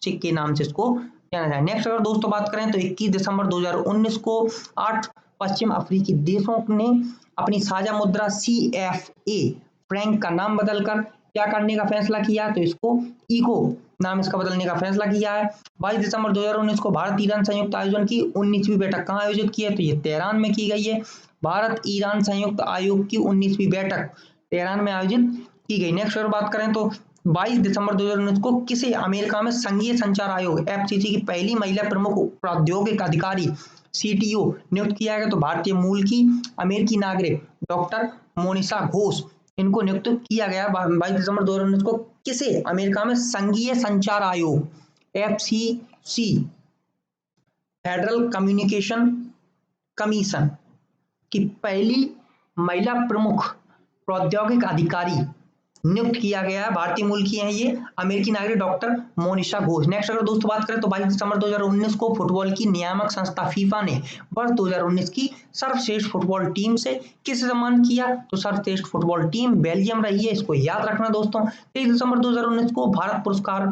के नाम से इसको जाना जाए। नेक्स्ट अगर दोस्तों बात करें तो 21 दिसंबर 2019 को 8 पश्चिम अफ्रीकी देशों ने अपनी साझा मुद्रा CFA फ्रैंक का नाम बदलकर क्या करने का फैसला किया, तो इसको इको नाम इसका बदलने का फैसला किया है। 22 दिसंबर 2019 को भारत ईरान संयुक्त आयोजन की 19वीं बैठक कहाँ आयोजित की है, तो ये तेहरान में की गई है। भारत ईरान संयुक्त आयोग की 19वीं बैठक तेहरान में आयोजित की गई। नेक्स्ट अगर बात करें तो 22 दिसंबर 2019 को किसे अमेरिका में संघीय संचार आयोग FCC की पहली महिला प्रमुख प्रौद्योगिक अधिकारी CTO नियुक्त किया गया, तो भारतीय मूल की अमेरिकी नागरिक डॉक्टर मोनिशा घोष इनको नियुक्त किया गया। 22 दिसंबर 2019 को किसे अमेरिका में संघीय संचार आयोग FCC फेडरल कम्युनिकेशन कमीशन की पहली महिला प्रमुख प्रौद्योगिक अधिकारी नियुक्त किया गया है। भारतीय मूल की है ये अमेरिकी नागरिक डॉक्टर मोनिशा घोष। नेक्स्ट अगर दोस्तों बात करें तो 22 दिसंबर 2019 को फुटबॉल की नियामक संस्था फीफा ने वर्ष 2019 की सर्वश्रेष्ठ फुटबॉल टीम से किसे सम्मानित किया, तो सर्वश्रेष्ठ फुटबॉल टीम बेल्जियम रही है, इसको याद रखना दोस्तों। 23 दिसंबर 2019 को भारत पुरस्कार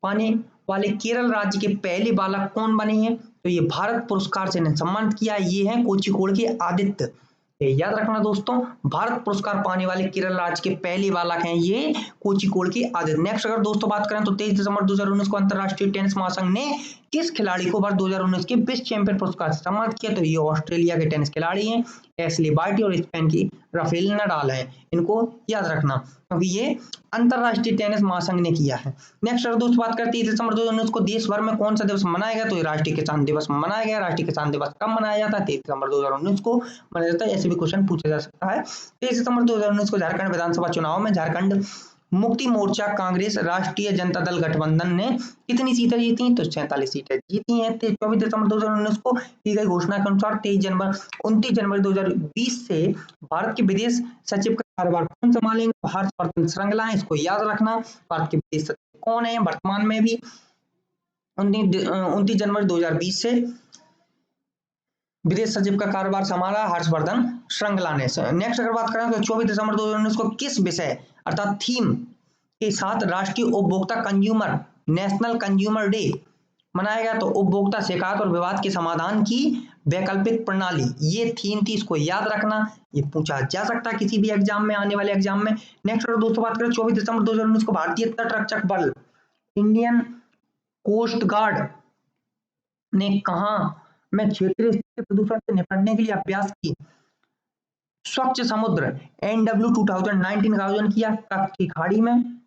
पाने वाले केरल राज्य के पहले बालक कौन बने हैं, तो ये भारत पुरस्कार से सम्मानित किया, ये है कोझिकोड के आदित्य। याद रखना दोस्तों, भारत पुरस्कार पाने वाले केरल राज्य के पहले बालक हैं ये कोझिकोड के आदित्य। नेक्स्ट अगर दोस्तों बात करें तो 23 दिसंबर 2019 को अंतरराष्ट्रीय टेनिस महासंघ ने किस खिलाड़ी को वर्ष 2019 के विश्व चैंपियन पुरस्कार से सम्मानित किया, तो ये ऑस्ट्रेलिया के टेनिस खिलाड़ी हैं एशले बार्टी और स्पेन की राफेल नडाल हैं, इनको याद रखना क्योंकि ये अंतरराष्ट्रीय टेनिस महासंघ ने किया है। नेक्स्ट अगर दोस्तों बात करते हैं 30 दिसंबर 2019 को देश भर में कौन सा दिवस मनाया गया, तो राष्ट्रीय किसान दिवस मनाया गया। राष्ट्रीय किसान दिवस कब मनाया जाता है, 30 दिसंबर 2019 को मनाया जाता है, ऐसे भी क्वेश्चन पूछा जा सकता है। 23 दिसंबर 2019 को झारखंड विधानसभा चुनाव में झारखंड मुक्ति मोर्चा कांग्रेस राष्ट्रीय जनता दल गठबंधन ने कितनी सीटें जीती, तो 47 सीटें जीती हैं। 24 दिसंबर 2019 को की गई घोषणा के अनुसार 29 जनवरी 2020 से भारत के विदेश सचिव कार्यभार कौन संभालेंगे? तो हर्षवर्धन श्रृंगला है, इसको याद रखना। भारत के विदेश सचिव कौन है वर्तमान में भी? 29 जनवरी 2020 से विदेश सचिव का कार्यभार संभाला हर्षवर्धन श्रृंगला ने। नेक्स्ट अगर बात करें तो 24 दिसंबर 2019 को किस विषय अर्थात थीम के साथ राष्ट्रीय उपभोक्ता कंज्यूमर नेशनल कंज्यूमर डे मनाया गया? तो उपभोक्ता शिकायत और विवाद के समाधान की वैकल्पिक प्रणाली, ये थीम थी, इसको याद रखना। ये पूछा जा सकता है किसी भी एग्जाम में, आने वाले एग्जाम में। नेक्स्ट अगर दोस्तों बात करें 24 दिसंबर 2019 को भारतीय तटरक्षक बल इंडियन कोस्ट गार्ड ने कहा में क्षेत्रीय स्तर के प्रदूषण से निपटने के लिए अभ्यास की स्वच्छ समुद्र NW 2019 का आयोजन किया? कच्छ की खाड़ी में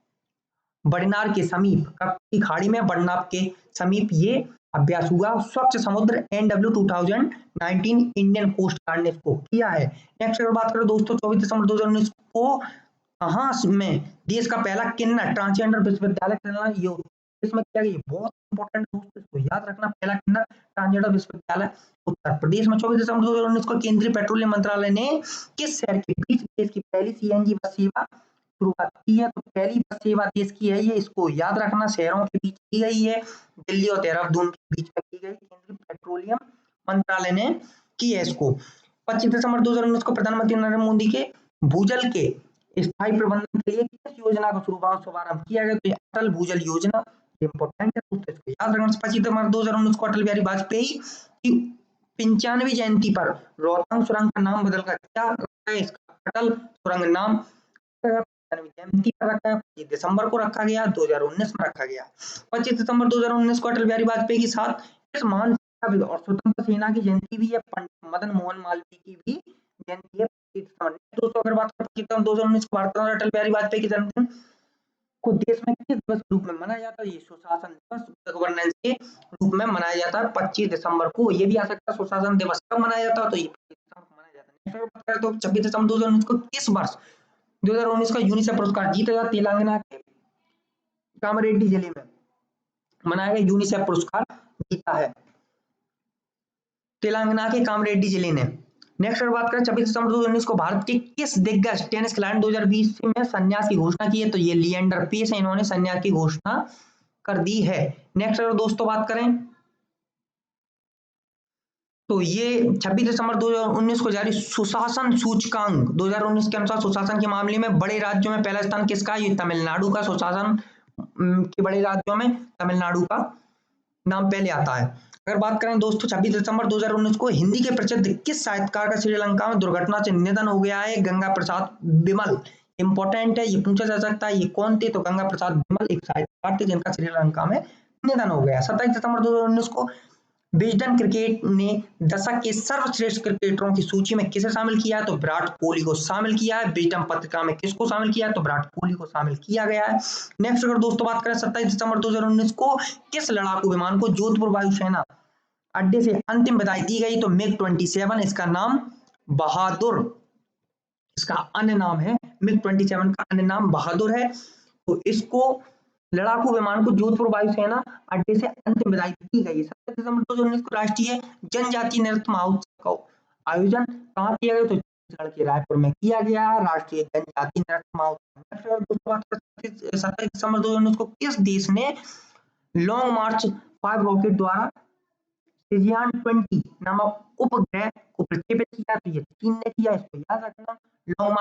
बड़नार के समीप, कच्छ की खाड़ी में बड़नार के समीप ये अभ्यास हुआ। स्वच्छ समुद्र NW 2019 इंडियन कोस्ट गार्ड ने इसको किया है। नेक्स्ट अगर बात करें दोस्तों 24 दिसंबर 2019 को कहाँ में देश का पहला किन्नर ट्रांसजेंडर विश्वविद्यालय चलना इसमें किया गया? बहुत इंपॉर्टेंट दोस्तों, इसको याद रखना। पहला किन्नर ट्रांसजेंडर विश्वविद्यालय उत्तर प्रदेश में। 24 दिसंबर 2019 को केंद्रीय पेट्रोलियम मंत्रालय ने किस शहर के बीच देश की पहली CNG बस सेवा शुरुआत की है? तो पहली बस सेवा देश की है ये, इसको याद रखना। शहरों के बीच की गई है, दिल्ली और देहरादून के बीच में की गई, केंद्रीय पेट्रोलियम मंत्रालय ने की है इसको। 25 दिसंबर 2019 को प्रधानमंत्री नरेंद्र मोदी के भूजल के स्थायी प्रबंधन के लिए किस योजना का शुभारंभ किया गया? तो अटल भूजल योजना इंपॉर्टेंट है दोस्तों, इसको याद रखना। 25 दिसंबर 2019 को अटल बिहारी वाजपेयी की 95वीं जयंती पर रोहतांग सुरंग का नाम बदलकर क्या रखा है? इसका अटल सुरंग नाम जयंती पर रखा है, 25 दिसंबर को रखा गया, 2019 में रखा गया। 25 दिसंबर 2019 को अटल बिहारी वाजपेयी के साथ किस महान और स्वतंत्र सेना की जयंती भी है? पंडित मदन मोहन मालवीय की भी जयंती है। दोस्तों अगर बात करें 25 दिसंबर 2019 को भारत रत्न अटल बिहारी वाजपेयी के जन्मदिन को देश में किस दिवस के रूप में मनाया जाता है? ये सुशासन दिवस, गवर्नेंस के रूप में मनाया जाता है 25 दिसंबर को। ये भी आ सकता है सुशासन दिवस कब मनाया जाता है? तो ये 25 दिसंबर को मनाया जाता है। तो 26 दिसंबर 2019 को किस वर्ष 2019 का यूनिसेफ पुरस्कार जीता गया? तेलंगाना के कामारेड्डी जिले में मनाया गया यूनिसेफ पुरस्कार जीता है तेलंगाना के कामारेड्डी जिले ने। नेक्स्ट अगर बात करें 26 दिसंबर 2019 को भारत के किस दिग्गज टेनिस खिलाड़ी 2020 में संन्यास की घोषणा की है? तो ये लिएंडर पेस है, इन्होंने संन्यास की घोषणा कर दी है। नेक्स्ट अगर दोस्तों बात करें तो ये 26 दिसंबर 2019 को जारी सुशासन सूचकांक 2019 के अनुसार सुशासन के मामले में बड़े राज्यों में पहला स्थान किसका? ये तमिलनाडु का। सुशासन के बड़े राज्यों में तमिलनाडु का नाम पहले आता है। अगर बात करें दोस्तों 26 दिसंबर 2019 को हिंदी के प्रसिद्ध किस साहित्यकार का श्रीलंका में दुर्घटना से निधन हो गया है? गंगा प्रसाद बिमल। इंपॉर्टेंट है, ये पूछा जा सकता है ये कौन थे? तो गंगा प्रसाद बिमल एक साहित्यकार थे जिनका श्रीलंका में निधन हो गया। 27 दिसंबर 2019 को विजडन क्रिकेट ने दशक के सर्वश्रेष्ठ क्रिकेटरों की सूची में किसे शामिल किया? तो विराट कोहली को शामिल किया है। विजडन पत्रिका में किसको शामिल किया? तो विराट कोहली को शामिल किया गया है। नेक्स्ट अगर दोस्तों बात करें 27 दिसंबर 2019 को किस लड़ाकू विमान को जोधपुर वायुसेना अड्डे से अंतिम विदाई दी गई? तो मिग 27, इसका नाम बहादुर, इसका अन्य नाम है मिग 27 का अन्य नाम बहादुर है। तो इसको लड़ाकू विमान को जोधपुर वायुसेना अड्डे से अंतिम विदाई दी गई। 27 दिसंबर 2019 को राष्ट्रीय जनजातीय नृत्य महोत्सव का आयोजन कहाँ किया गया? तो छत्तीसगढ़ के रायपुर में किया गया है राष्ट्रीय जनजातीय नृत्य महोत्सव। 27 दिसंबर 2019 को किस देश ने लॉन्ग मार्च 5 रॉकेट द्वारा सेजियान 20 नामक उपग्रह को प्रक्षेपित किया? तो ये चीन ने किया, इसको याद रखना। लॉन्ग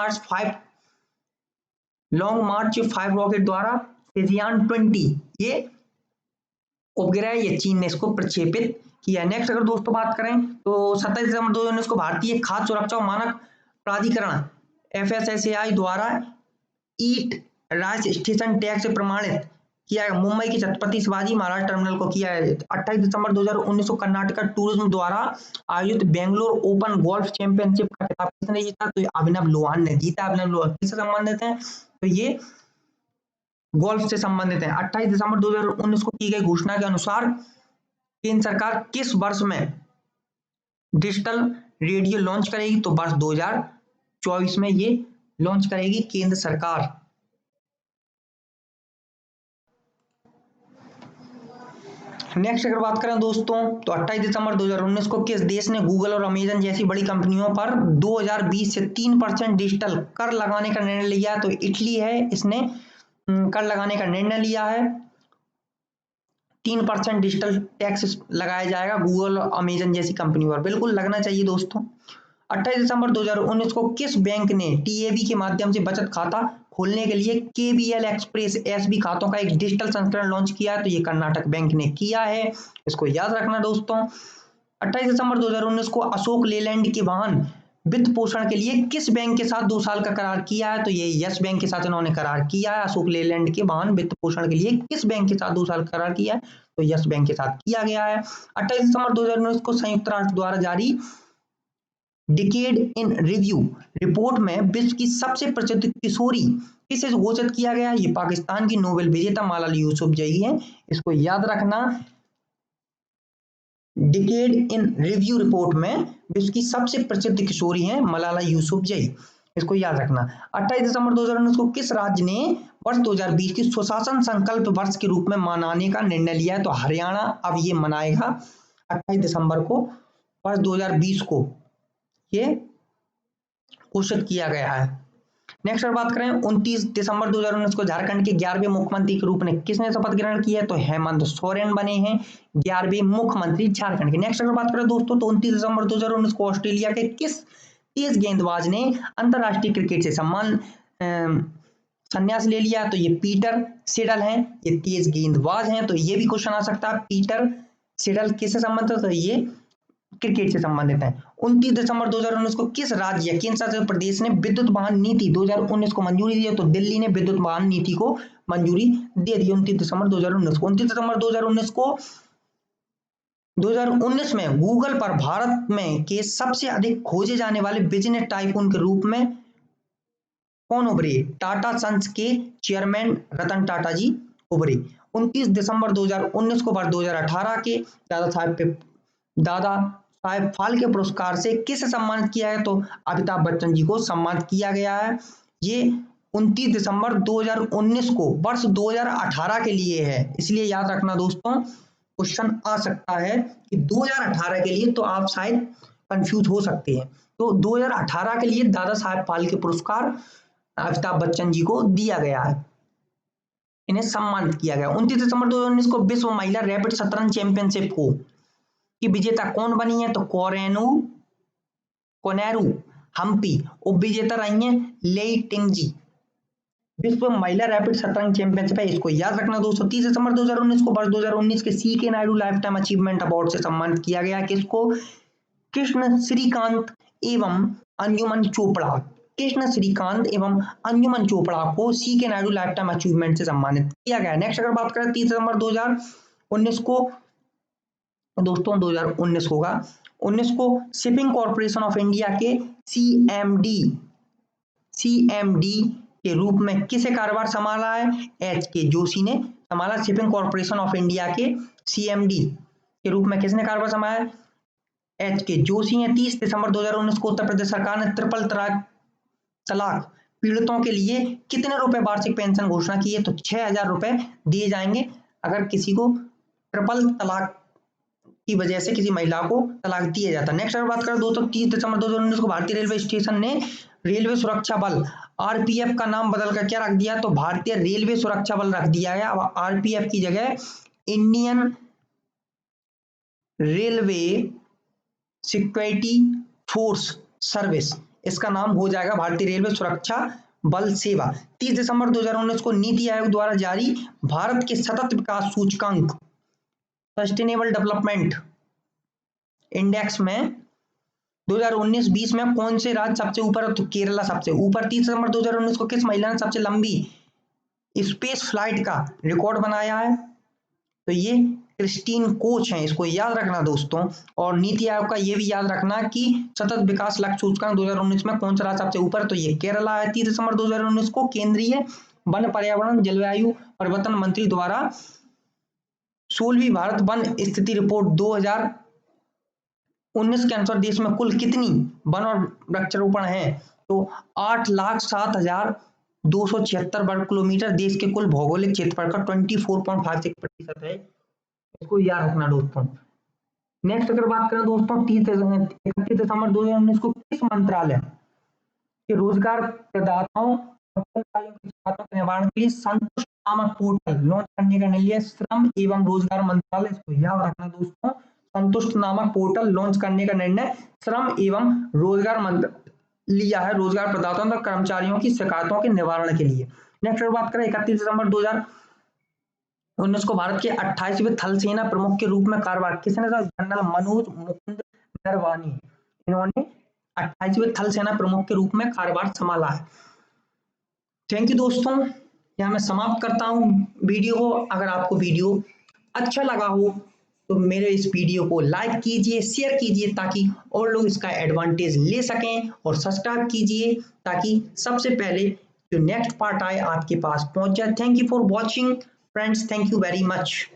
मार्च 5 रॉकेट द्वारा सेजियान 20 ये उपग्रह ये चीन ने इसको प्रक्षेपित किया। नेक्स्ट अगर दोस्तों बात करें तो 27 दिसंबर 2019 को भारतीय खाद्य सुरक्षा और मानक प्राधिकरण FSSAI द्वारा ईट राइस स्टेशन टैग से प्रमाणित किया है। मुंबई के छत्रपति शिवाजी महाराज टर्मिनल को किया है। 28 दिसंबर 2019 को कर्नाटक टूरिज्म द्वारा आयोजित बेंगलोर ओपन गोल्फ चैंपियनशिप का खिताब किसने जीता? तो अभिनव लोहान ने जीता। अभिनव लोहान किससे संबंधित है? तो ये गोल्फ से संबंधित है। 28 दिसंबर 2019 को की गई घोषणा के अनुसार केंद्र सरकार किस वर्ष में डिजिटल रेडियो लॉन्च करेगी? तो वर्ष 2024 में ये लॉन्च करेगी केंद्र सरकार। नेक्स्ट अगर बात करें दोस्तों तो 28 दिसंबर 2019 को किस देश ने गूगल और अमेजन जैसी बड़ी कंपनियों पर 2020 से 3% डिजिटल कर लगाने का निर्णय लिया है? तो इटली है, इसने कर लगाने का निर्णय लिया है। 3% डिजिटल टैक्स लगाया जाएगा गूगल और अमेजन जैसी कंपनी पर। बिल्कुल लगना चाहिए दोस्तों। 28 दिसंबर 2019 को किस बैंक ने टीएबी के माध्यम से बचत खाता खोलने के लिए केबीएल एक्सप्रेस एसबी खातों का एक डिजिटल संस्करण लॉन्च किया है? तो ये कर्नाटक बैंक ने किया है, इसको याद रखना दोस्तों। 28 दिसंबर 2019 को अशोक लेलैंड के वाहन वित्त पोषण के लिए किस बैंक के साथ 2 साल का करार किया है? तो ये यस बैंक के साथ इन्होंने करार किया है। अशोक लेलैंड के वाहन वित्त पोषण के लिए किस बैंक के साथ 2 साल का करार किया है? तो यस बैंक के साथ किया गया है। 28 दिसंबर 2019 को संयुक्त राष्ट्र द्वारा जारी डिकेड इन रिव्यू रिपोर्ट में विश्व की सबसे प्रसिद्ध किशोरी किसे घोषित किया गया? ये पाकिस्तान की नोबेल विजेता मलाला यूसुफजई है, इसको याद रखना। डिकेड इन रिव्यू रिपोर्ट में विश्व की सबसे प्रसिद्ध किशोरी हैं मलाला यूसुफजई, इसको याद रखना। 28 दिसंबर 2019 को किस राज्य ने वर्ष 2020 की सुशासन संकल्प वर्ष के रूप में मनाने का निर्णय लिया है? तो हरियाणा अब ये मनाएगा 28 दिसंबर को वर्ष 2020 को ये घोषित किया गया है। नेक्स्ट अगर बात करें 29 दिसंबर 2019 को झारखंड के 11वें मुख्यमंत्री के रूप में किसने शपथ ग्रहण किया है? तो हेमंत सोरेन बने हैं 11वें मुख्यमंत्री झारखंड के। नेक्स्ट अगर बात करें दोस्तों तो 29 दिसंबर 2019 को ऑस्ट्रेलिया के किस तेज गेंदबाज ने अंतरराष्ट्रीय क्रिकेट से संन्यास ले लिया? तो ये पीटर सिडल हैं, ये तेज गेंदबाज हैं। तो ये भी क्वेश्चन आ सकता है, पीटर सिडल किससे संबंधित है? तो ये क्रिकेट से संबंधित है। 29 दिसंबर 2019 को किस राज्य या केंद्र शासित प्रदेश ने विद्युत वाहन नीति 2019 को मंजूरी दी है? तो दिल्ली ने विद्युत वाहन नीति को मंजूरी दे दी 29 दिसंबर 2019 को। 29 दिसंबर 2019 को 2019 में गूगल पर भारत में के सबसे अधिक खोजे जाने वाले बिजनेस टाइकून के रूप में कौन उभरे? टाटा सन्स के चेयरमैन रतन टाटा जी उभरे। 29 दिसंबर 2019 को वर्ष 2018 के दादा साहेब फाल्के पुरस्कार से किसे सम्मानित किया है? तो अमिताभ बच्चन जी को सम्मानित किया गया है। ये 29 दिसंबर 2019 को वर्ष 2018 के लिए है, इसलिए याद रखना दोस्तों, क्वेश्चन आ सकता है कि 2018 के लिए, तो आप शायद कंफ्यूज हो सकते हैं। तो 2018 के लिए दादा साहेब फाल्के पुरस्कार अमिताभ बच्चन जी को दिया गया है, इन्हें सम्मानित किया गया। 29 दिसंबर 2019 को विश्व महिला रैपिड शतरंज चैंपियनशिप को की विजेता कौन बनी है? तो कोनेरू हम्पी उप विजेता रही हैं लेई टिंगजी। विश्व महिला रैपिड शतरंज चैंपियनशिप है, इसको याद रखना दोस्तों। 30 दिसंबर 2019 को वर्ष 2019 के C K Naidu life time achievement award से सम्मानित किया गया। किसको? कृष्ण श्रीकांत एवं अंजुमन चोपड़ा। कृष्ण श्रीकांत एवं अंजुमन चोपड़ा को C K Naidu life time achievement से सम्मानित किया गया। नेक्स्ट अगर बात करें 30 दिसंबर 2019 को दोस्तों 2019 होगा 19 को शिपिंग कॉर्पोरेशन ऑफ इंडिया के सीएमडी के रूप में किसे कार्यभार संभाला है? एच के जोशी ने संभाला। शिपिंग कॉर्पोरेशन ऑफ इंडिया के सीएमडी के रूप में किसने कार्यभार संभाला है? एच के जोशी ने। 30 दिसंबर 2019 को उत्तर प्रदेश सरकार ने ट्रिपल तलाक पीड़ितों के लिए कितने रुपए वार्षिक पेंशन घोषणा की है? तो 6,000 रुपए दिए जाएंगे अगर किसी को ट्रिपल तलाक की वजह से किसी महिला को तलाक दिया जाता है। नेक्स्ट अगर बात करें दोस्तों 30 दिसंबर 2019 को भारतीय रेलवे स्टेशन ने रेलवे सुरक्षा बल आरपीएफ का नाम बदलकर क्या रख दिया? तो भारतीय रेलवे सुरक्षा बल रख दिया गया। अब आरपीएफ की जगह Indian railway security force service इसका नाम हो जाएगा भारतीय रेलवे सुरक्षा बल सेवा। 30 दिसंबर 2019 को नीति आयोग द्वारा जारी भारत के सतत विकास सूचकांक सस्टेनेबल डेवलपमेंट इंडेक्स में 2019-20 में कौन से राज्य सबसे ऊपर है? तो केरला सबसे ऊपर। 30 दिसंबर 2019 को किस महिला ने सबसे लंबी स्पेस फ्लाइट का रिकॉर्ड बनाया है? तो ये क्रिस्टीन कोच हैं, इसको याद रखना दोस्तों। और नीति आयोग का ये भी याद रखना कि सतत विकास लक्ष्य सूचकांक 2019 में कौन सा राज्य सबसे ऊपर है? तो ये केरला है। 30 दिसंबर 2019 को केंद्रीय वन पर्यावरण जलवायु परिवर्तन मंत्री द्वारा 16वीं भारत वन स्थिति रिपोर्ट 2019 के अनुसार देश में कुल कितनी वन और वृक्षारोपण है? तो 8,07,276 वर्ग किलोमीटर देश के कुल भौगोलिक क्षेत्रफल का 24.56% है। इसको याद रखना दोस्तों। नेक्स्ट अगर बात करें दोस्तों 31 दिसंबर 2019 को किस मंत्रालय के रोजगार प्रदाताओं और कर्मचारियों की शिकायतों के निवारण के लिए संतुष्ट नामक पोर्टल लॉन्च करने का निर्णय लिया? श्रम एवं रोजगार मंत्रालय, इसको याद रखना दोस्तों, संतुष्ट नामक पोर्टल लॉन्च करने का निर्णय श्रम एवं रोजगार मंत्रालय लिया है, रोजगार प्रदाताओं और कर्मचारियों की शिकायतों के निवारण के लिए। नेक्स्ट बात करें 31 दिसंबर 2019 को भारत के 28वें थल सेना प्रमुख के रूप में कार्यभार किसने? जनरल मनोज मुकुंद नरवानी, इन्होंने 28वें थल सेना प्रमुख के रूप में कार्यभार संभाला है। थैंक यू दोस्तों, यहाँ मैं समाप्त करता हूँ वीडियो को। अगर आपको वीडियो अच्छा लगा हो तो मेरे इस वीडियो को लाइक कीजिए, शेयर कीजिए ताकि और लोग इसका एडवांटेज ले सकें, और सब्सक्राइब कीजिए ताकि सबसे पहले जो नेक्स्ट पार्ट आए आपके पास पहुंच जाए। Thank you for watching friends, thank you very much.